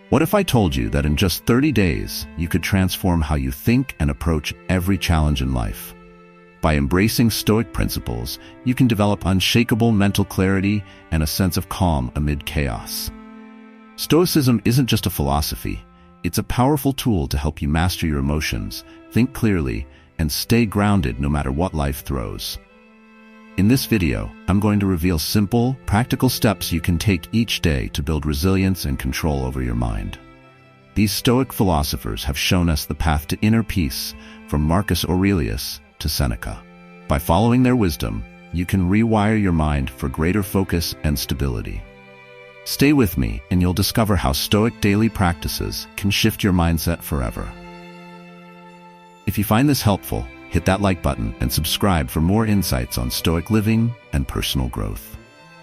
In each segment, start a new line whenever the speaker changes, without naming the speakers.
What if I told you that in just 30 days, you could transform how you think and approach every challenge in life? By embracing Stoic principles, you can develop unshakable mental clarity and a sense of calm amid chaos. Stoicism isn't just a philosophy, it's a powerful tool to help you master your emotions, think clearly, and stay grounded no matter what life throws. In this video, I'm going to reveal simple, practical steps you can take each day to build resilience and control over your mind. These Stoic philosophers have shown us the path to inner peace, from Marcus Aurelius to Seneca. By following their wisdom, you can rewire your mind for greater focus and stability. Stay with me, and you'll discover how Stoic daily practices can shift your mindset forever. If you find this helpful, hit that like button and subscribe for more insights on Stoic living and personal growth.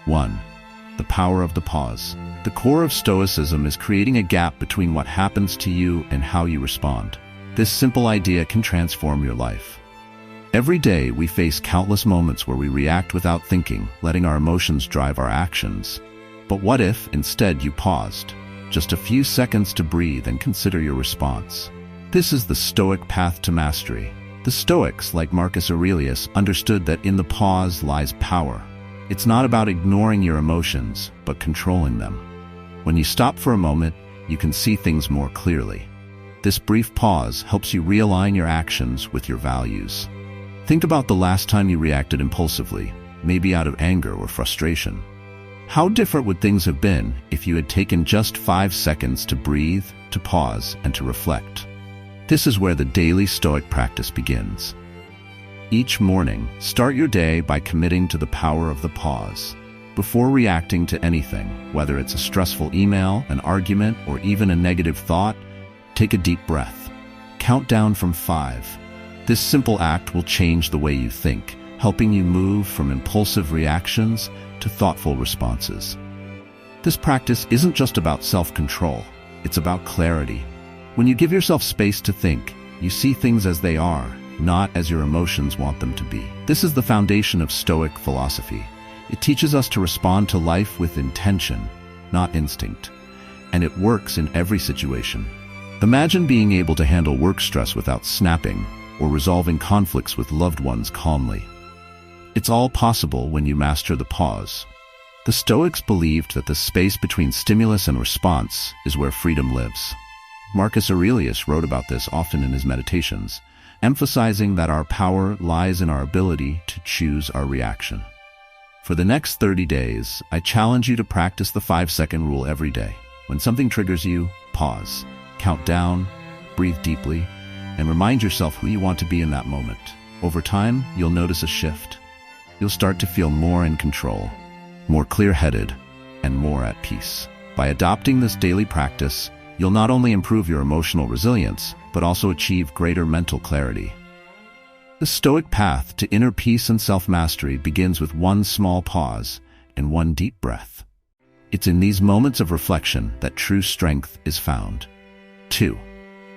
1. The power of the pause. The core of Stoicism is creating a gap between what happens to you and how you respond. This simple idea can transform your life. Every day we face countless moments where we react without thinking, letting our emotions drive our actions. But what if, instead, you paused? Just a few seconds to breathe and consider your response. This is the Stoic path to mastery. The Stoics, like Marcus Aurelius, understood that in the pause lies power. It's not about ignoring your emotions, but controlling them. When you stop for a moment, you can see things more clearly. This brief pause helps you realign your actions with your values. Think about the last time you reacted impulsively, maybe out of anger or frustration. How different would things have been if you had taken just 5 seconds to breathe, to pause, and to reflect? This is where the daily Stoic practice begins. Each morning, start your day by committing to the power of the pause. Before reacting to anything, whether it's a stressful email, an argument, or even a negative thought, take a deep breath. Count down from 5. This simple act will change the way you think, helping you move from impulsive reactions to thoughtful responses. This practice isn't just about self-control, it's about clarity. When you give yourself space to think, you see things as they are, not as your emotions want them to be. This is the foundation of Stoic philosophy. It teaches us to respond to life with intention, not instinct. And it works in every situation. Imagine being able to handle work stress without snapping, or resolving conflicts with loved ones calmly. It's all possible when you master the pause. The Stoics believed that the space between stimulus and response is where freedom lives. Marcus Aurelius wrote about this often in his meditations, emphasizing that our power lies in our ability to choose our reaction. For the next 30 days, I challenge you to practice the 5-second rule every day. When something triggers you, pause, count down, breathe deeply, and remind yourself who you want to be in that moment. Over time, you'll notice a shift. You'll start to feel more in control, more clear-headed, and more at peace. By adopting this daily practice, you'll not only improve your emotional resilience, but also achieve greater mental clarity. The Stoic path to inner peace and self-mastery begins with one small pause and one deep breath. It's in these moments of reflection that true strength is found. 2.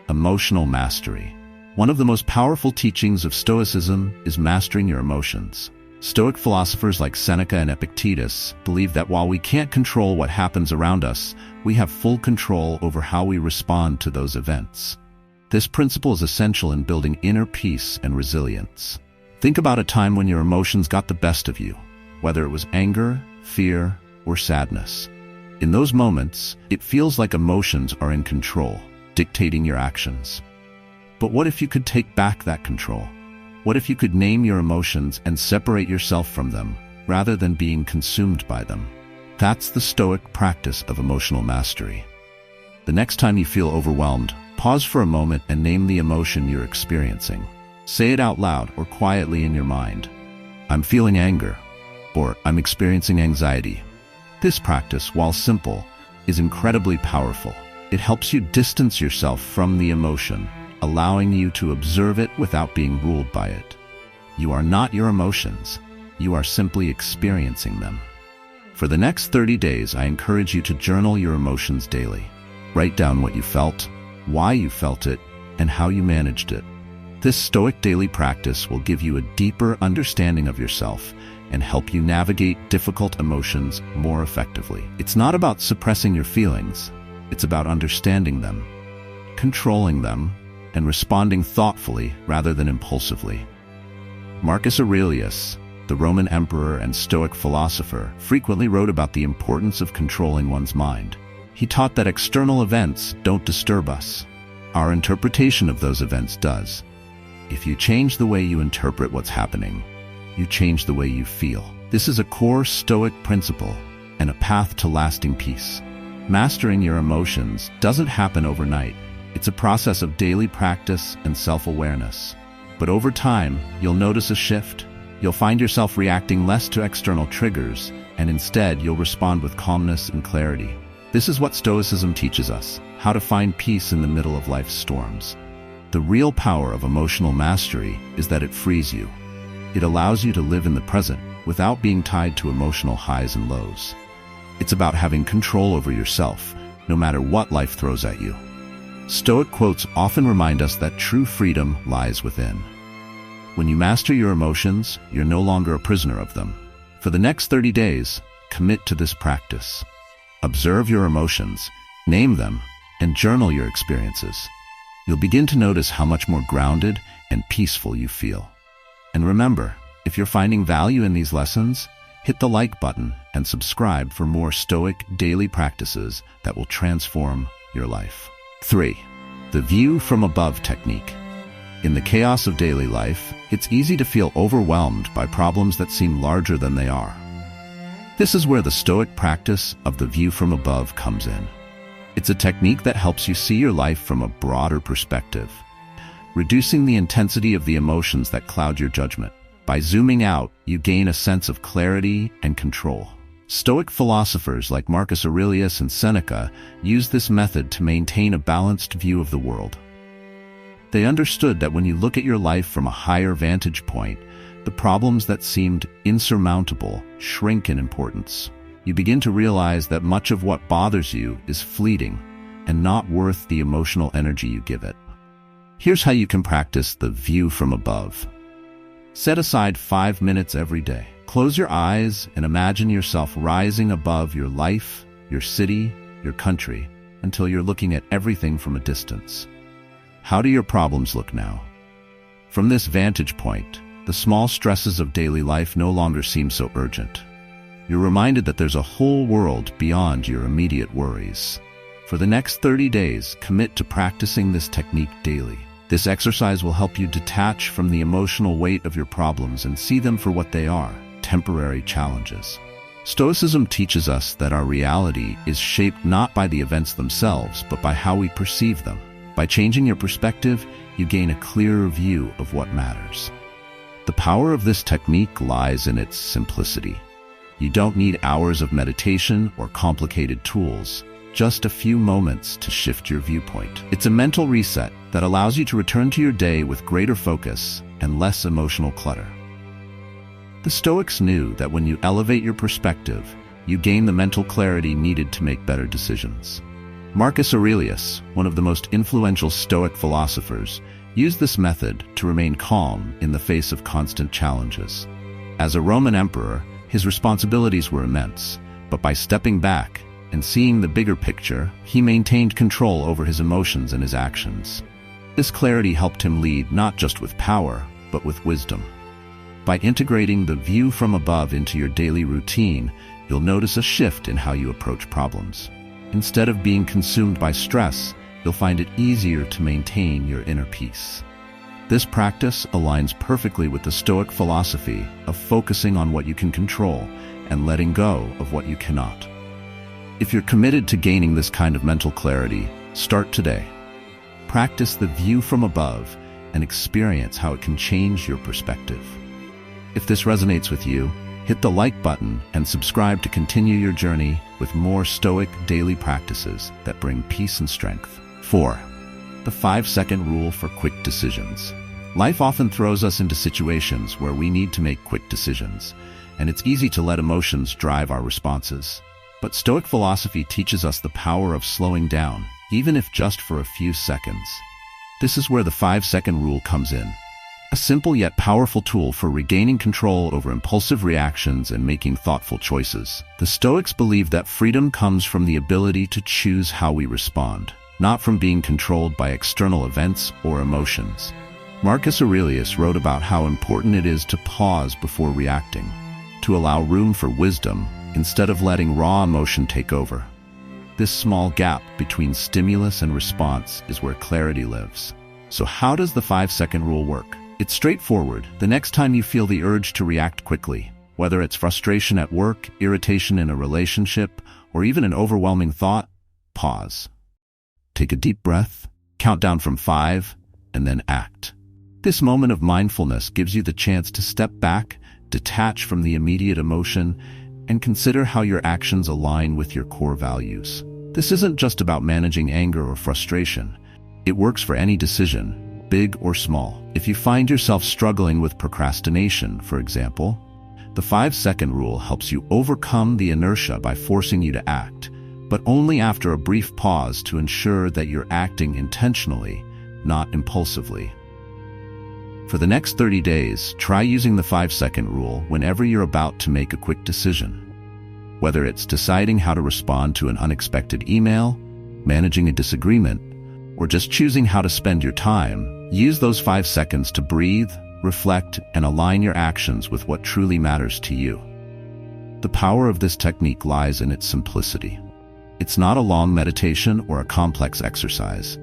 Emotional mastery. One of the most powerful teachings of Stoicism is mastering your emotions. Stoic philosophers like Seneca and Epictetus believe that while we can't control what happens around us, we have full control over how we respond to those events. This principle is essential in building inner peace and resilience. Think about a time when your emotions got the best of you, whether it was anger, fear, or sadness. In those moments, it feels like emotions are in control, dictating your actions. But what if you could take back that control? What if you could name your emotions and separate yourself from them, rather than being consumed by them? That's the Stoic practice of emotional mastery. The next time you feel overwhelmed, pause for a moment and name the emotion you're experiencing. Say it out loud or quietly in your mind. I'm feeling anger, or I'm experiencing anxiety. This practice, while simple, is incredibly powerful. It helps you distance yourself from the emotion, allowing you to observe it without being ruled by it. You are not your emotions. You are simply experiencing them. For the next 30 days, I encourage you to journal your emotions daily. Write down what you felt, why you felt it, and how you managed it. This Stoic daily practice will give you a deeper understanding of yourself and help you navigate difficult emotions more effectively. It's not about suppressing your feelings. It's about understanding them, controlling them, and responding thoughtfully rather than impulsively. Marcus Aurelius, the Roman emperor and Stoic philosopher, frequently wrote about the importance of controlling one's mind. He taught that external events don't disturb us. Our interpretation of those events does. If you change the way you interpret what's happening, you change the way you feel. This is a core Stoic principle and a path to lasting peace. Mastering your emotions doesn't happen overnight. It's a process of daily practice and self-awareness. But over time, you'll notice a shift. You'll find yourself reacting less to external triggers, and instead you'll respond with calmness and clarity. This is what Stoicism teaches us, how to find peace in the middle of life's storms. The real power of emotional mastery is that it frees you. It allows you to live in the present without being tied to emotional highs and lows. It's about having control over yourself, no matter what life throws at you. Stoic quotes often remind us that true freedom lies within. When you master your emotions, you're no longer a prisoner of them. For the next 30 days, commit to this practice. Observe your emotions, name them, and journal your experiences. You'll begin to notice how much more grounded and peaceful you feel. And remember, if you're finding value in these lessons, hit the like button and subscribe for more Stoic daily practices that will transform your life. 3. The view from above technique. In the chaos of daily life, it's easy to feel overwhelmed by problems that seem larger than they are. This is where the Stoic practice of the view from above comes in. It's a technique that helps you see your life from a broader perspective, reducing the intensity of the emotions that cloud your judgment. By zooming out, you gain a sense of clarity and control. Stoic philosophers like Marcus Aurelius and Seneca used this method to maintain a balanced view of the world. They understood that when you look at your life from a higher vantage point, the problems that seemed insurmountable shrink in importance. You begin to realize that much of what bothers you is fleeting and not worth the emotional energy you give it. Here's how you can practice the view from above. Set aside 5 minutes every day. Close your eyes and imagine yourself rising above your life, your city, your country, until you're looking at everything from a distance. How do your problems look now? From this vantage point, the small stresses of daily life no longer seem so urgent. You're reminded that there's a whole world beyond your immediate worries. For the next 30 days, commit to practicing this technique daily. This exercise will help you detach from the emotional weight of your problems and see them for what they are, temporary challenges. Stoicism teaches us that our reality is shaped not by the events themselves, but by how we perceive them. By changing your perspective, you gain a clearer view of what matters. The power of this technique lies in its simplicity. You don't need hours of meditation or complicated tools, just a few moments to shift your viewpoint. It's a mental reset that allows you to return to your day with greater focus and less emotional clutter. The Stoics knew that when you elevate your perspective, you gain the mental clarity needed to make better decisions. Marcus Aurelius, one of the most influential Stoic philosophers, used this method to remain calm in the face of constant challenges. As a Roman emperor, his responsibilities were immense, but by stepping back and seeing the bigger picture, he maintained control over his emotions and his actions. This clarity helped him lead not just with power, but with wisdom. By integrating the view from above into your daily routine, you'll notice a shift in how you approach problems. Instead of being consumed by stress, you'll find it easier to maintain your inner peace. This practice aligns perfectly with the Stoic philosophy of focusing on what you can control and letting go of what you cannot. If you're committed to gaining this kind of mental clarity, start today. Practice the view from above and experience how it can change your perspective. If this resonates with you, hit the like button and subscribe to continue your journey with more Stoic daily practices that bring peace and strength. 4. The 5-second rule for quick decisions. Life often throws us into situations where we need to make quick decisions, and it's easy to let emotions drive our responses. But Stoic philosophy teaches us the power of slowing down, even if just for a few seconds. This is where the 5-second rule comes in. a simple yet powerful tool for regaining control over impulsive reactions and making thoughtful choices. The Stoics believe that freedom comes from the ability to choose how we respond, not from being controlled by external events or emotions. Marcus Aurelius wrote about how important it is to pause before reacting, to allow room for wisdom instead of letting raw emotion take over. This small gap between stimulus and response is where clarity lives. So how does the 5-second rule work? It's straightforward. The next time you feel the urge to react quickly, whether it's frustration at work, irritation in a relationship, or even an overwhelming thought, pause. Take a deep breath, count down from 5, and then act. This moment of mindfulness gives you the chance to step back, detach from the immediate emotion, and consider how your actions align with your core values. This isn't just about managing anger or frustration. It works for any decision, big or small. If you find yourself struggling with procrastination, for example, the 5-second rule helps you overcome the inertia by forcing you to act, but only after a brief pause to ensure that you're acting intentionally, not impulsively. For the next 30 days, try using the 5-second rule whenever you're about to make a quick decision. Whether it's deciding how to respond to an unexpected email, managing a disagreement, or just choosing how to spend your time, use those 5 seconds to breathe, reflect, and align your actions with what truly matters to you. The power of this technique lies in its simplicity. It's not a long meditation or a complex exercise.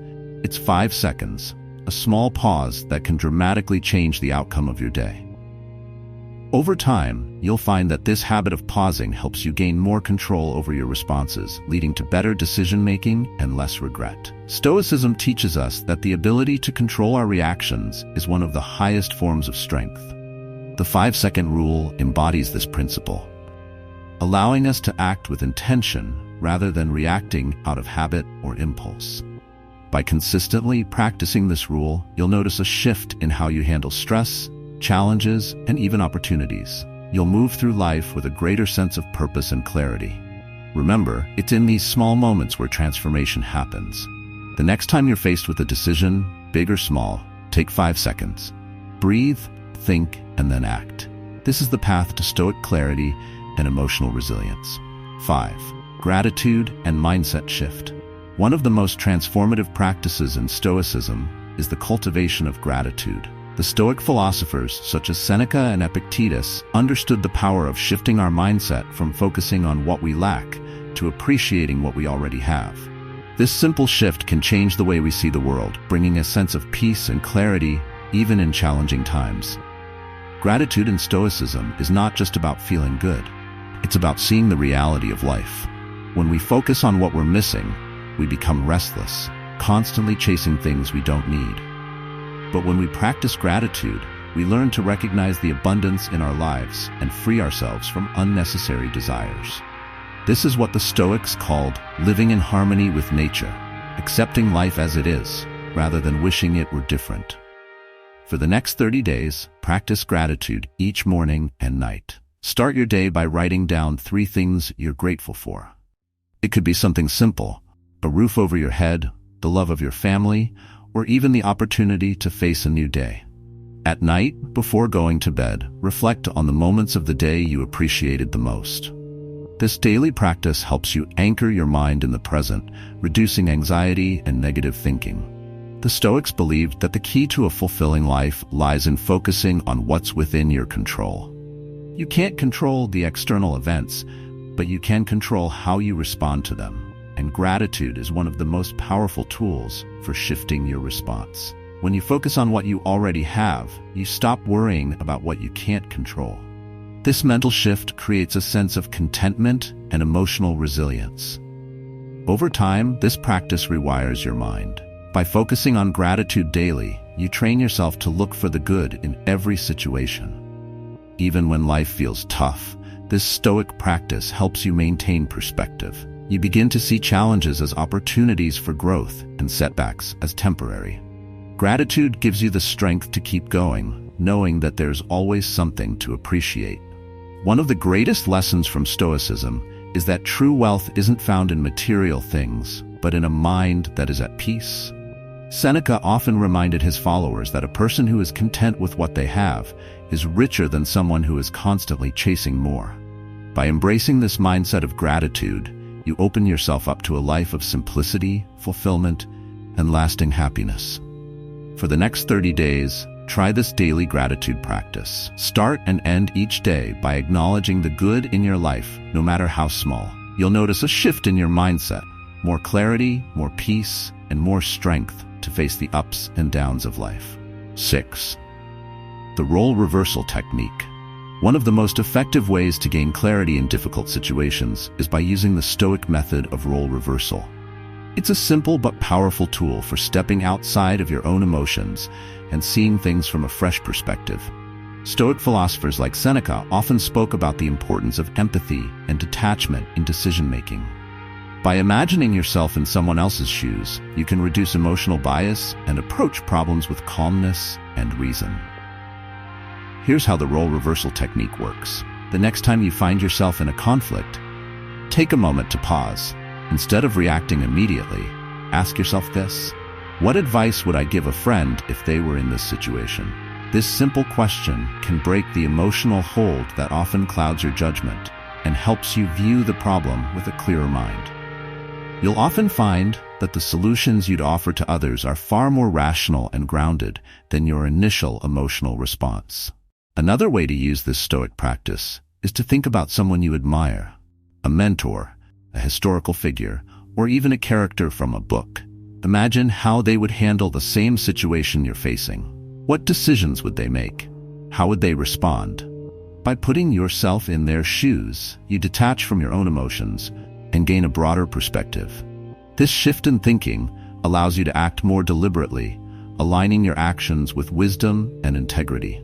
It's 5 seconds, a small pause that can dramatically change the outcome of your day. Over time, you'll find that this habit of pausing helps you gain more control over your responses, leading to better decision-making and less regret. Stoicism teaches us that the ability to control our reactions is one of the highest forms of strength. The 5-second rule embodies this principle, allowing us to act with intention rather than reacting out of habit or impulse. By consistently practicing this rule, you'll notice a shift in how you handle stress, challenges, and even opportunities. You'll move through life with a greater sense of purpose and clarity. Remember, it's in these small moments where transformation happens. The next time you're faced with a decision, big or small, take 5 seconds. Breathe, think, and then act. This is the path to stoic clarity and emotional resilience. 5. Gratitude and mindset shift. One of the most transformative practices in Stoicism is the cultivation of gratitude. The Stoic philosophers, such as Seneca and Epictetus, understood the power of shifting our mindset from focusing on what we lack to appreciating what we already have. This simple shift can change the way we see the world, bringing a sense of peace and clarity even in challenging times. Gratitude in Stoicism is not just about feeling good. It's about seeing the reality of life. When we focus on what we're missing, we become restless, constantly chasing things we don't need. But when we practice gratitude, we learn to recognize the abundance in our lives and free ourselves from unnecessary desires. This is what the Stoics called living in harmony with nature, accepting life as it is, rather than wishing it were different. For the next 30 days, practice gratitude each morning and night. Start your day by writing down 3 things you're grateful for. It could be something simple, a roof over your head, the love of your family, or even the opportunity to face a new day. At night, before going to bed, reflect on the moments of the day you appreciated the most. This daily practice helps you anchor your mind in the present, reducing anxiety and negative thinking. The Stoics believed that the key to a fulfilling life lies in focusing on what's within your control. You can't control the external events, but you can control how you respond to them. And gratitude is one of the most powerful tools for shifting your response. When you focus on what you already have, you stop worrying about what you can't control. This mental shift creates a sense of contentment and emotional resilience. Over time, this practice rewires your mind. By focusing on gratitude daily, you train yourself to look for the good in every situation. Even when life feels tough, this stoic practice helps you maintain perspective. You begin to see challenges as opportunities for growth and setbacks as temporary. Gratitude gives you the strength to keep going, knowing that there's always something to appreciate. One of the greatest lessons from Stoicism is that true wealth isn't found in material things, but in a mind that is at peace. Seneca often reminded his followers that a person who is content with what they have is richer than someone who is constantly chasing more. By embracing this mindset of gratitude, you open yourself up to a life of simplicity, fulfillment, and lasting happiness. For the next 30 days, try this daily gratitude practice. Start and end each day by acknowledging the good in your life, no matter how small. You'll notice a shift in your mindset, more clarity, more peace, and more strength to face the ups and downs of life. 6. The role reversal technique. One of the most effective ways to gain clarity in difficult situations is by using the Stoic method of role reversal. It's a simple but powerful tool for stepping outside of your own emotions and seeing things from a fresh perspective. Stoic philosophers like Seneca often spoke about the importance of empathy and detachment in decision-making. By imagining yourself in someone else's shoes, you can reduce emotional bias and approach problems with calmness and reason. Here's how the role reversal technique works. The next time you find yourself in a conflict, take a moment to pause. Instead of reacting immediately, ask yourself this: what advice would I give a friend if they were in this situation? This simple question can break the emotional hold that often clouds your judgment and helps you view the problem with a clearer mind. You'll often find that the solutions you'd offer to others are far more rational and grounded than your initial emotional response. Another way to use this Stoic practice is to think about someone you admire, a mentor, a historical figure, or even a character from a book. Imagine how they would handle the same situation you're facing. What decisions would they make? How would they respond? By putting yourself in their shoes, you detach from your own emotions and gain a broader perspective. This shift in thinking allows you to act more deliberately, aligning your actions with wisdom and integrity.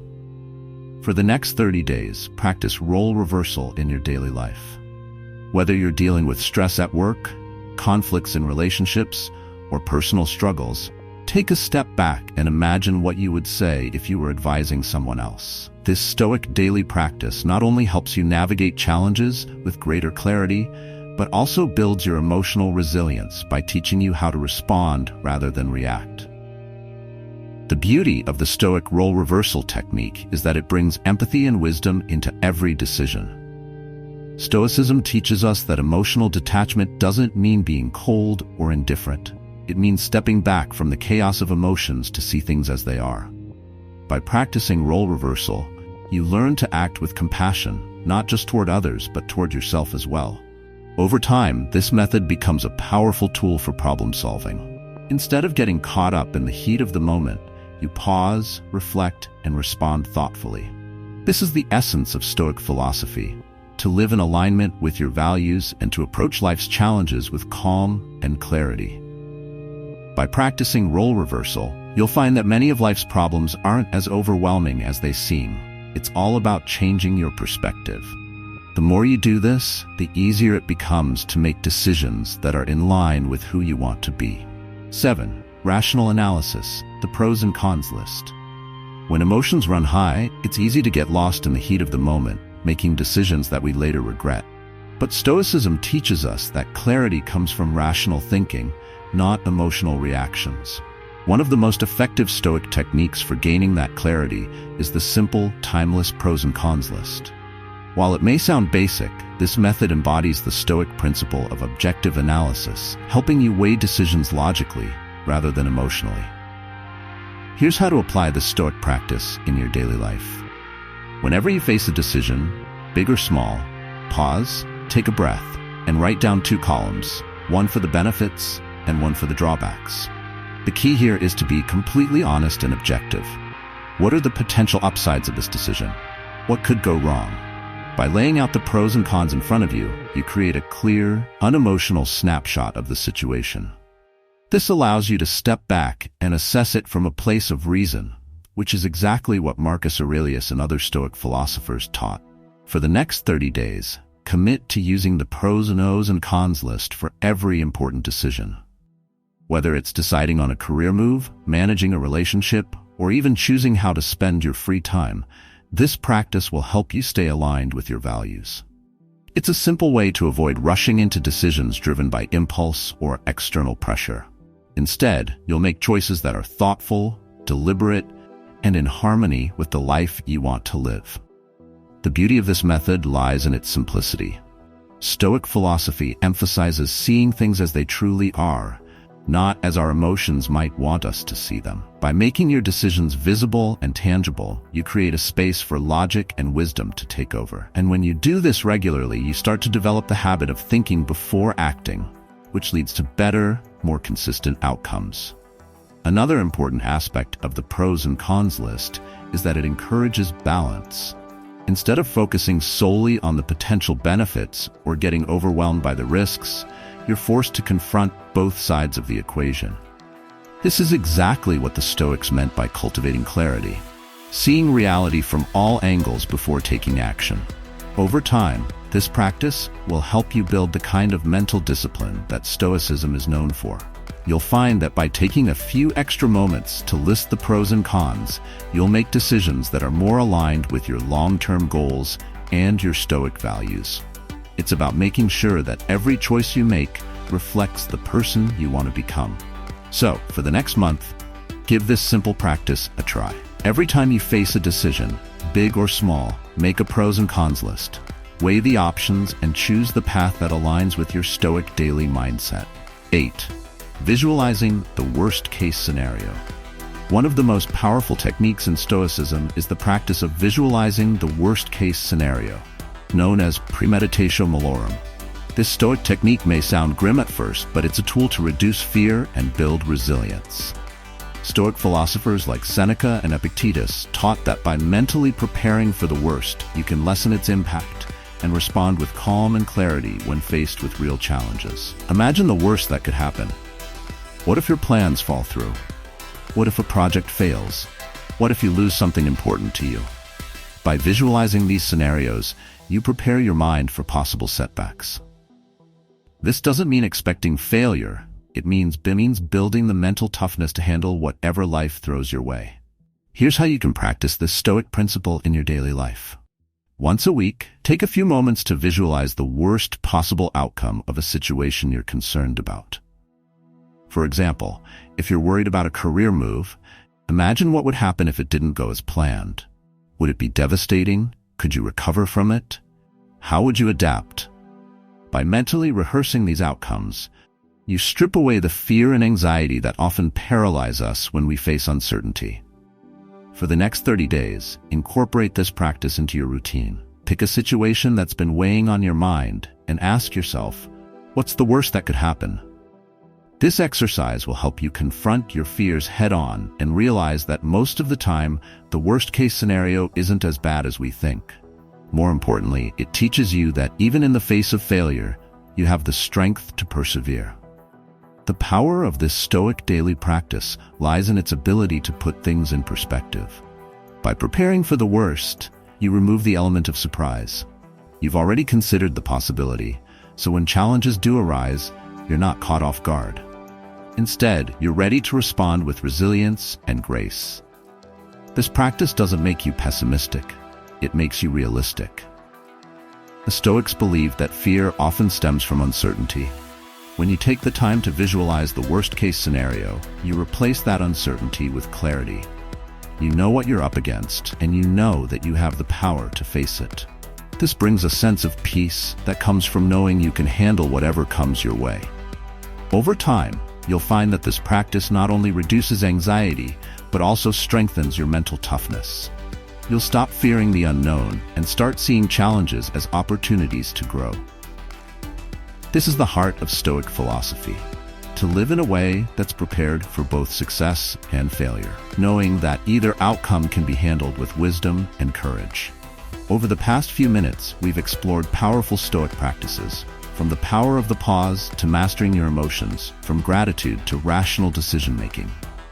For the next 30 days, practice role reversal in your daily life. Whether you're dealing with stress at work, conflicts in relationships, or personal struggles, take a step back and imagine what you would say if you were advising someone else. This Stoic daily practice not only helps you navigate challenges with greater clarity, but also builds your emotional resilience by teaching you how to respond rather than react. The beauty of the Stoic role reversal technique is that it brings empathy and wisdom into every decision. Stoicism teaches us that emotional detachment doesn't mean being cold or indifferent. It means stepping back from the chaos of emotions to see things as they are. By practicing role reversal, you learn to act with compassion, not just toward others, but toward yourself as well. Over time, this method becomes a powerful tool for problem solving. Instead of getting caught up in the heat of the moment, you pause, reflect, and respond thoughtfully. This is the essence of Stoic philosophy: to live in alignment with your values and to approach life's challenges with calm and clarity. By practicing role reversal, you'll find that many of life's problems aren't as overwhelming as they seem. It's all about changing your perspective. The more you do this, the easier it becomes to make decisions that are in line with who you want to be. 7. Rational analysis, the pros and cons list. When emotions run high, it's easy to get lost in the heat of the moment, making decisions that we later regret. But Stoicism teaches us that clarity comes from rational thinking, not emotional reactions. One of the most effective Stoic techniques for gaining that clarity is the simple, timeless pros and cons list. While it may sound basic, this method embodies the Stoic principle of objective analysis, helping you weigh decisions logically rather than emotionally. Here's how to apply this Stoic practice in your daily life. Whenever you face a decision, big or small, pause, take a breath, and write down 2 columns, one for the benefits and one for the drawbacks. The key here is to be completely honest and objective. What are the potential upsides of this decision? What could go wrong? By laying out the pros and cons in front of you, you create a clear, unemotional snapshot of the situation. This allows you to step back and assess it from a place of reason, which is exactly what Marcus Aurelius and other Stoic philosophers taught. For the next 30 days, commit to using the pros and cons list for every important decision. Whether it's deciding on a career move, managing a relationship, or even choosing how to spend your free time, this practice will help you stay aligned with your values. It's a simple way to avoid rushing into decisions driven by impulse or external pressure. Instead, you'll make choices that are thoughtful, deliberate, and in harmony with the life you want to live. The beauty of this method lies in its simplicity. Stoic philosophy emphasizes seeing things as they truly are, not as our emotions might want us to see them. By making your decisions visible and tangible, you create a space for logic and wisdom to take over. And when you do this regularly, you start to develop the habit of thinking before acting, which leads to better, more consistent outcomes. Another important aspect of the pros and cons list is that it encourages balance. Instead of focusing solely on the potential benefits or getting overwhelmed by the risks, you're forced to confront both sides of the equation. This is exactly what the Stoics meant by cultivating clarity, seeing reality from all angles before taking action. Over time, this practice will help you build the kind of mental discipline that Stoicism is known for. You'll find that by taking a few extra moments to list the pros and cons, you'll make decisions that are more aligned with your long-term goals and your Stoic values. It's about making sure that every choice you make reflects the person you want to become. So, for the next month, give this simple practice a try. Every time you face a decision, big or small, make a pros and cons list. Weigh the options and choose the path that aligns with your Stoic daily mindset. 8. Visualizing the worst-case scenario. One of the most powerful techniques in Stoicism is the practice of visualizing the worst-case scenario, known as premeditatio malorum. This Stoic technique may sound grim at first, but it's a tool to reduce fear and build resilience. Stoic philosophers like Seneca and Epictetus taught that by mentally preparing for the worst, you can lessen its impact and respond with calm and clarity when faced with real challenges. Imagine the worst that could happen. What if your plans fall through? What if a project fails? What if you lose something important to you? By visualizing these scenarios, you prepare your mind for possible setbacks. This doesn't mean expecting failure. It means building the mental toughness to handle whatever life throws your way. Here's how you can practice this Stoic principle in your daily life. Once a week, take a few moments to visualize the worst possible outcome of a situation you're concerned about. For example, if you're worried about a career move, imagine what would happen if it didn't go as planned. Would it be devastating? Could you recover from it? How would you adapt? By mentally rehearsing these outcomes, you strip away the fear and anxiety that often paralyze us when we face uncertainty. For the next 30 days, incorporate this practice into your routine. Pick a situation that's been weighing on your mind and ask yourself, what's the worst that could happen? This exercise will help you confront your fears head-on and realize that most of the time, the worst-case scenario isn't as bad as we think. More importantly, it teaches you that even in the face of failure, you have the strength to persevere. The power of this Stoic daily practice lies in its ability to put things in perspective. By preparing for the worst, you remove the element of surprise. You've already considered the possibility, so when challenges do arise, you're not caught off guard. Instead, you're ready to respond with resilience and grace. This practice doesn't make you pessimistic. It makes you realistic. The Stoics believed that fear often stems from uncertainty. When you take the time to visualize the worst-case scenario, you replace that uncertainty with clarity. You know what you're up against, and you know that you have the power to face it. This brings a sense of peace that comes from knowing you can handle whatever comes your way. Over time, you'll find that this practice not only reduces anxiety, but also strengthens your mental toughness. You'll stop fearing the unknown and start seeing challenges as opportunities to grow. This is the heart of Stoic philosophy, to live in a way that's prepared for both success and failure, knowing that either outcome can be handled with wisdom and courage. Over the past few minutes, we've explored powerful Stoic practices, from the power of the pause to mastering your emotions, from gratitude to rational decision-making.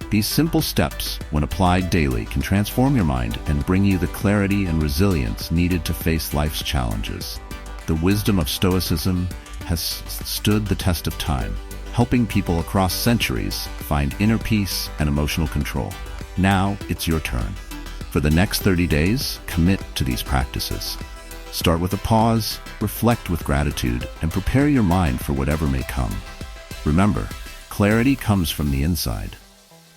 These simple steps, when applied daily, can transform your mind and bring you the clarity and resilience needed to face life's challenges. The wisdom of Stoicism has stood the test of time, helping people across centuries find inner peace and emotional control. Now, it's your turn. For the next 30 days, commit to these practices. Start with a pause, reflect with gratitude, and prepare your mind for whatever may come. Remember, clarity comes from the inside.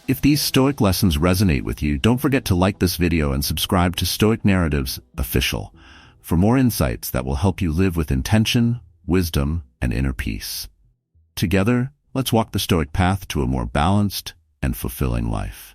If these Stoic lessons resonate with you, don't forget to like this video and subscribe to Stoic Narratives Official for more insights that will help you live with intention, wisdom, and inner peace. Together, let's walk the Stoic path to a more balanced and fulfilling life.